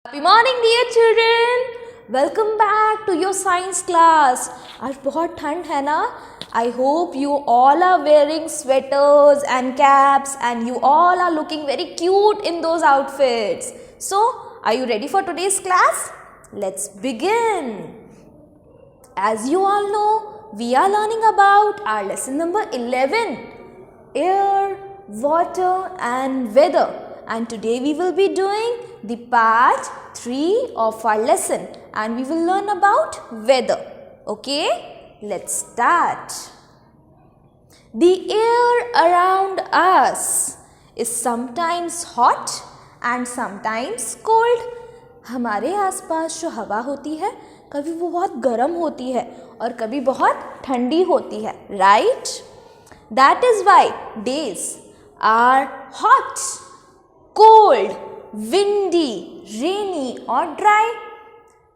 Happy morning dear children. Welcome back to your science class. आज बहुत ठंड है ना? I hope you all are wearing sweaters and caps and you all are looking very cute in those outfits. So, are you ready for today's class? Let's begin. As you all know, we are learning about our lesson number 11, air, water and weather. And today we will be doing the part 3 of our lesson and we will learn about weather. Okay, let's start. The air around us is sometimes hot and sometimes cold. हमारे आसपास जो हवा होती है कभी वो बहुत गर्म होती है और कभी बहुत ठंडी होती है, right? That is why days are hot, cold, windy, rainy और dry.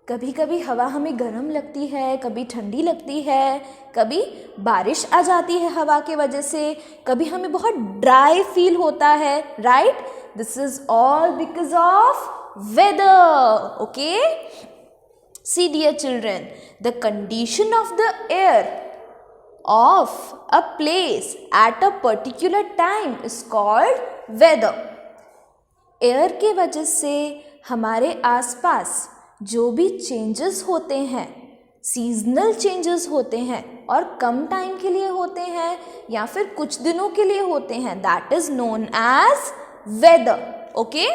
कभी कभी हवा हमें गर्म लगती है, कभी ठंडी लगती है, कभी बारिश आ जाती है हवा के वजह से, कभी हमें बहुत ड्राई फील होता है, right? This is all because of weather. Okay? See dear children, the condition of the air of a place at a particular time is called weather. Air के वजह से हमारे आसपास जो भी चेंजेस होते हैं, सीजनल चेंजेस होते हैं और कम टाइम के लिए होते हैं या फिर कुछ दिनों के लिए होते हैं, that is known as weather. Okay,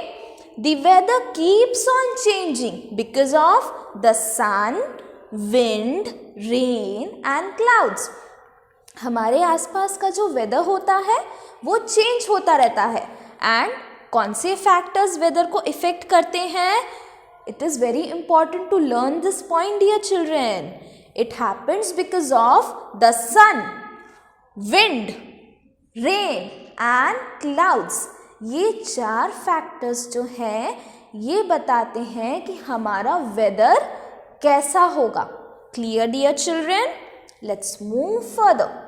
the weather keeps on changing because of the sun, wind, rain and clouds. हमारे आसपास का जो वेदर होता है वो चेंज होता रहता है. एंड कौन से फैक्टर्स वेदर को इफेक्ट करते हैं? It is very important to learn this point dear children. It happens because of the sun, wind, rain and clouds. ये 4 फैक्टर्स जो हैं ये बताते हैं कि हमारा वेदर कैसा होगा. Clear dear children? Let's move further.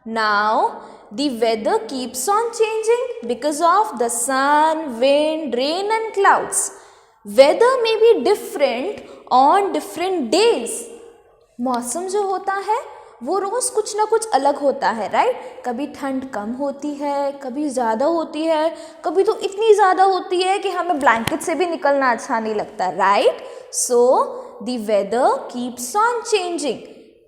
Now, the weather keeps on changing because of the sun, wind, rain and clouds. Weather may be different on different days. मौसम जो होता है वो रोज़ कुछ ना कुछ अलग होता है, राइट? कभी ठंड कम होती है, कभी ज़्यादा होती है, कभी तो इतनी ज़्यादा होती है कि हमें ब्लैंकेट से भी निकलना अच्छा नहीं लगता, right? So the weather keeps on changing.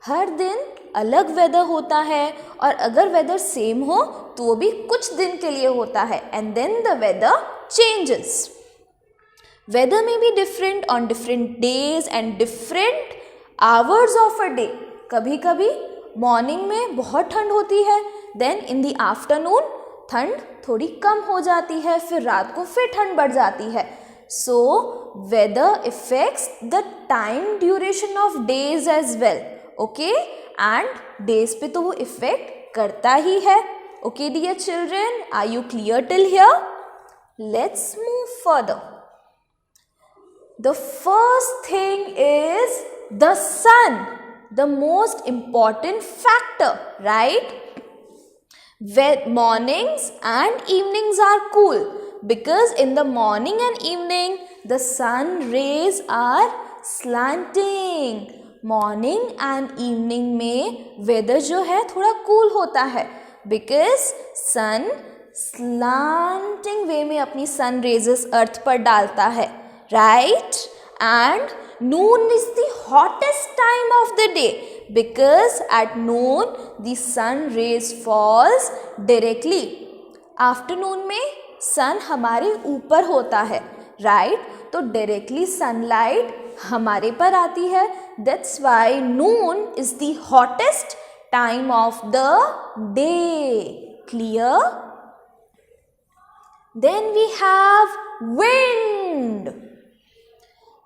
हर दिन अलग वेदर होता है और अगर वेदर सेम हो तो वो भी कुछ दिन के लिए होता है and then the weather changes. Weather में be different on different days and different hours of a day. कभी कभी मॉर्निंग में बहुत ठंड होती है, देन इन द आफ्टरनून ठंड थोड़ी कम हो जाती है, फिर रात को फिर ठंड बढ़ जाती है. So weather effects the time duration of days as well. Okay, and days पे तो वो इफेक्ट करता ही है. Okay dear children, are you clear till here? Let's move further. The first thing is the sun, the most important factor, right? Mornings and evenings are cool because in the morning and evening the sun rays are slanting. Morning and evening में weather जो है थोड़ा cool होता है because sun slanting वे में अपनी सन raises अर्थ पर डालता है, right? And noon is the hottest time of the day because at noon the sun rays falls directly. Afternoon में सन हमारे ऊपर होता है, राइट? तो डायरेक्टली सनलाइट हमारे पर आती है. That's why noon is the hottest time of the day. Clear? Then we have wind.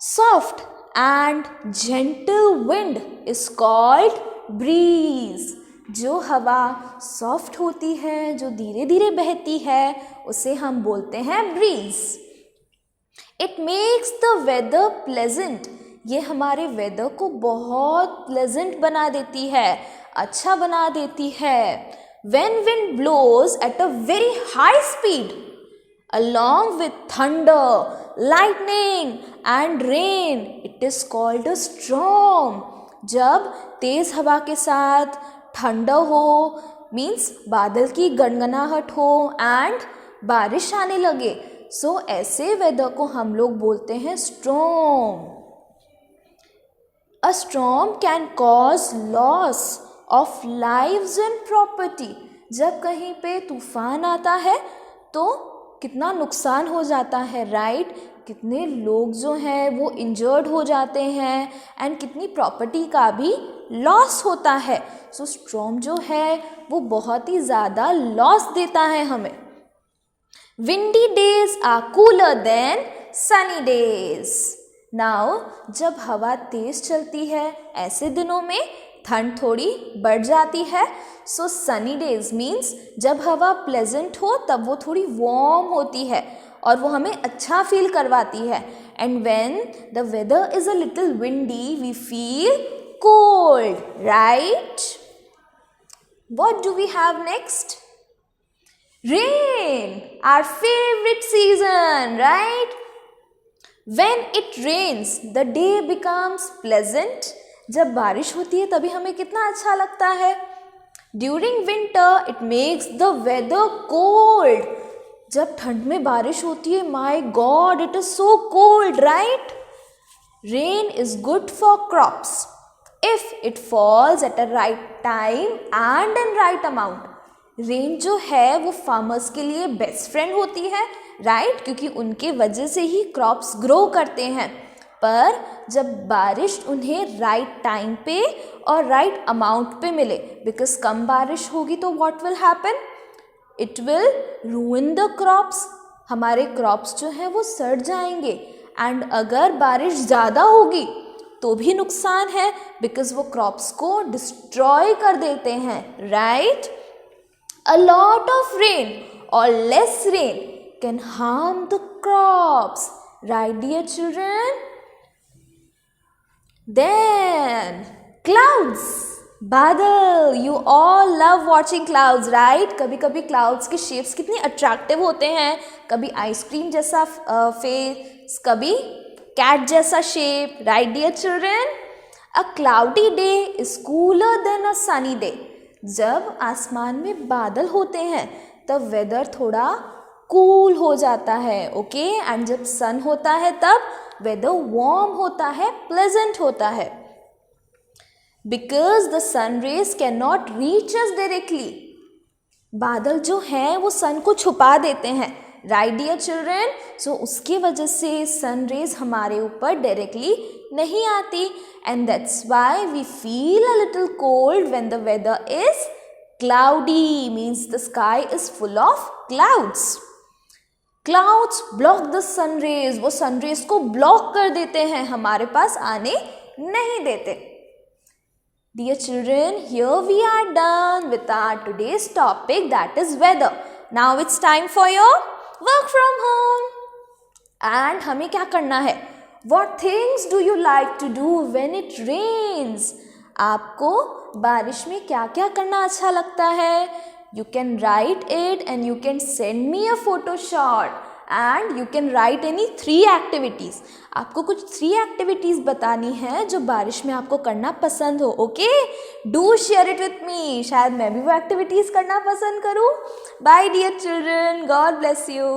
Soft and gentle wind is called breeze. जो हवा सॉफ्ट होती है, जो धीरे धीरे बहती है, उसे हम बोलते हैं breeze. It makes the weather pleasant. ये हमारे वेदर को बहुत प्लेजेंट बना देती है, अच्छा बना देती है. When wind blows at a very high speed, along with thunder, lightning and rain. It is called a storm. जब तेज हवा के साथ ठंडा हो मीन्स बादल की गनगनाहट हो एंड बारिश आने लगे, सो ऐसे वेदर को हम लोग बोलते हैं storm. A storm can cause loss of lives and property. जब कहीं पे तूफान आता है तो कितना नुकसान हो जाता है, राइट? कितने लोग जो हैं वो इंजर्ड हो जाते हैं एंड कितनी प्रॉपर्टी का भी लॉस होता है. सो स्टॉर्म जो है वो बहुत ही ज़्यादा लॉस देता है हमें. Windy days are cooler than sunny days. Now जब हवा तेज चलती है ऐसे दिनों में ठंड थोड़ी बढ़ जाती है. सो सनी डेज मीन्स जब हवा प्लेजेंट हो तब वो थोड़ी वार्म होती है और वो हमें अच्छा फील करवाती है. And when the weather is a little windy we feel cold, right? What do we have next? Rain, our favorite season, right? When it rains, the day becomes pleasant. जब बारिश होती है तभी हमें कितना अच्छा लगता है. During winter, it makes the weather cold. जब ठंड में बारिश होती है, my God, it is so cold, right? Rain is good for crops if it falls at a right time and in right amount. Rain जो है वो farmers के लिए बेस्ट फ्रेंड होती है, राइट? क्योंकि उनके वजह से ही क्रॉप्स ग्रो करते हैं. पर जब बारिश उन्हें राइट टाइम पे और राइट अमाउंट पे मिले, बिकॉज कम बारिश होगी तो what will happen? It will रूइन the crops. हमारे क्रॉप्स जो हैं वो सड़ जाएंगे. एंड अगर बारिश ज़्यादा होगी तो भी नुकसान है, बिकॉज वो क्रॉप्स को डिस्ट्रॉय कर देते हैं, right? A lot of rain or less rain can harm the crops, right dear children? Then clouds, बादल. You all love watching clouds, right? कभी कभी clouds के shapes कितनी attractive होते हैं. कभी आइसक्रीम जैसा फेस, कभी cat जैसा shape, right dear children? A cloudy day is cooler than a sunny day. जब आसमान में बादल होते हैं तब वेदर थोड़ा कूल हो जाता है, ओके? एंड जब सन होता है तब वेदर वार्म होता है, प्लेजेंट होता है. Because the sun rays can not reach us directly. बादल जो हैं वो सन को छुपा देते हैं, राइट डियर चिल्ड्रन? सो उसकी वजह से सन रेज हमारे ऊपर डायरेक्टली नहीं आती. And that's why we feel a little cold when the weather is cloudy, means the sky is full of clouds. Clouds block the sun rays. वो sun rays को block कर देते हैं, हमारे पास आने नहीं देते. Dear children, here we are done with our today's topic, that is weather. Now it's time for your work from home. And हमें क्या करना है? What things do you like to do when it rains? आपको बारिश में क्या क्या करना अच्छा लगता है? You can write it and you can send me a photo shot and you can write any 3 activities. आपको कुछ 3 activities बतानी है जो बारिश में आपको करना पसंद हो, okay? Do share it with me. शायद मैं भी वो activities करना पसंद करूँ. Bye dear children. God bless you.